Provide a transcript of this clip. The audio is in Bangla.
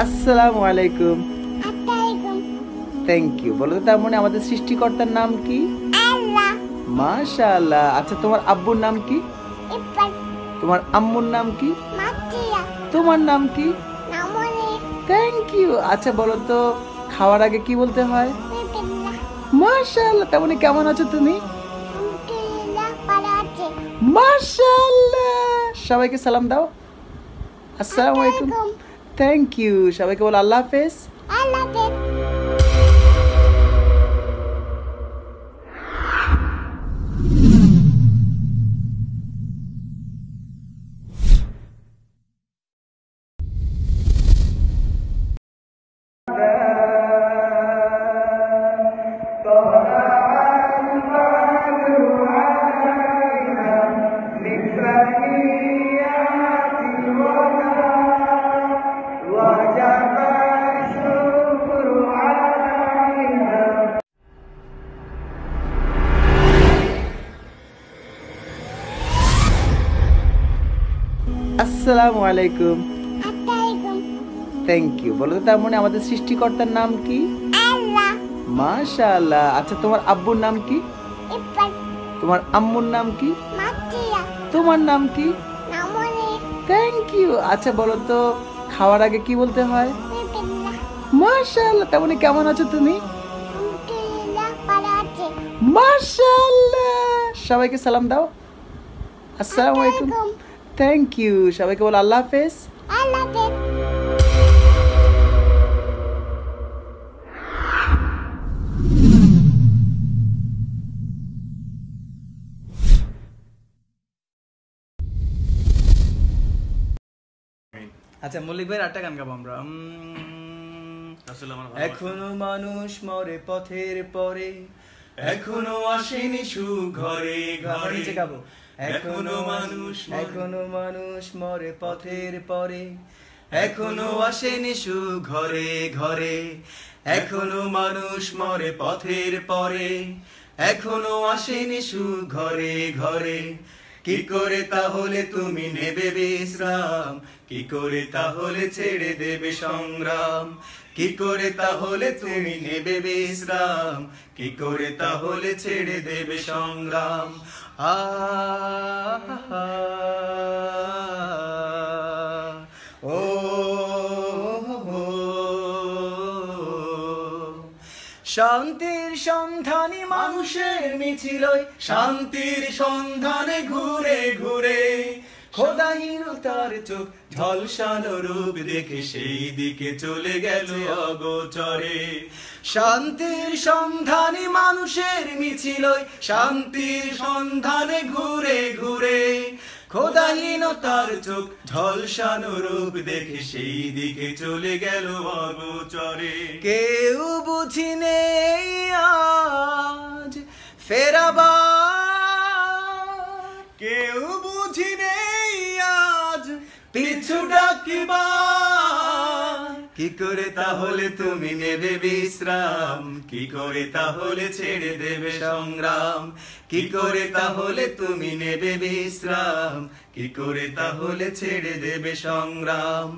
আসসালামু আলাইকুম। আসসালামাইকুম। Thank you. বলো তো তার মানে আমাদের সৃষ্টিকর্তার নাম কি? আল্লাহ। মাশাআল্লাহ। আচ্ছা তোমার আব্বুর নাম কি? ইব্বান। তোমার আম্মুর নাম কি? মাতিয়া। তোমার নাম কি? নামনি। Thank you. আচ্ছা বলো তো খাওয়ার আগে কি বলতে হয়? বিসমিল্লাহ। মাশাআল্লাহ। তার মানে কেমন আছো তুমি? আলহামদুলিল্লাহ ভালো আছি। মাশাআল্লাহ। সবাইকে সালাম দাও। আসসালামু আলাইকুম। আসসালামাইকুম। Thank you. সবাইকে বলো আল্লাহ হাফেজ। আল্লাহ হাফেজ। আসসালামু আলাইকুম। আসসালামাইকুম। Thank you. বলো তো তার মানে আমাদের সৃষ্টিকর্তার নাম কি? আল্লাহ। মাশাআল্লাহ। আচ্ছা তোমার আব্বুর নাম কি? ইব্বান। তোমার আম্মুর নাম কি? মাতিয়া। তোমার নাম কি? নামনি। Thank you. আচ্ছা বলো তো খাওয়ার আগে কি বলতে হয়? বিসমিল্লাহ। মাশাআল্লাহ। তার মানে কেমন আছো তুমি? আলহামদুলিল্লাহ ভালো আছি। মাশাআল্লাহ। সবাইকে সালাম দাও। আসসালামু আলাইকুম। আসসালামাইকুম। Thank you. সবাইকে বলো আল্লাহ হাফেজ। আল্লাহ হাফেজ। আচ্ছা মল্লিক ভাইয়ের আটটা গান গাবো আমরা এখনো মানুষ মরে পথের পরে, এখনো আসেনি সুখ ঘরে ঘরে। নিচে গাবো এখনো মানুষ মরে পথের পরে, এখনো আসেনি সুখ ঘরে ঘরে। এখনো মানুষ মরে পথের পরে, এখনো আসেনি সুখ ঘরে ঘরে। কি করে তাহলে তুমি নেবে বিশ্রাম, কি করে তাহলে ছেড়ে দেবে সংগ্রাম। কি করে তাহলে তুমি নেবে বিশ্রাম, কি করে তাহলে ছেড়ে দেবে সংগ্রাম। ও শান্তির সন্ধানী মানুষের মিছিল, শান্তির সন্ধানে ঘুরে ঘুরে। খোদাহীনতার চোখ ঝলসানো রূপ দেখে সেই দিকে চলে গেল অগোচরে। শান্তির সন্ধানী মানুষের মিছিল, শান্তির সন্ধানে ঘুরে ঘুরে। খোদাহীনতার চোখ ঝলসানো রূপ দেখে সেই দিকে চলে গেল অগোচরে। কেউ বুঝি নেই আজ ফেরাবার, কেউ বুঝি নেই আজ পিছু ডাকিবার। কি করে তাহলে তুমি নেবে বিশ্রাম, কি করে তাহলে ছেড়ে দেবে সংগ্রাম। কি করে তাহলে তুমি নেবে বিশ্রাম, কি করে তাহলে ছেড়ে দেবে সংগ্রাম।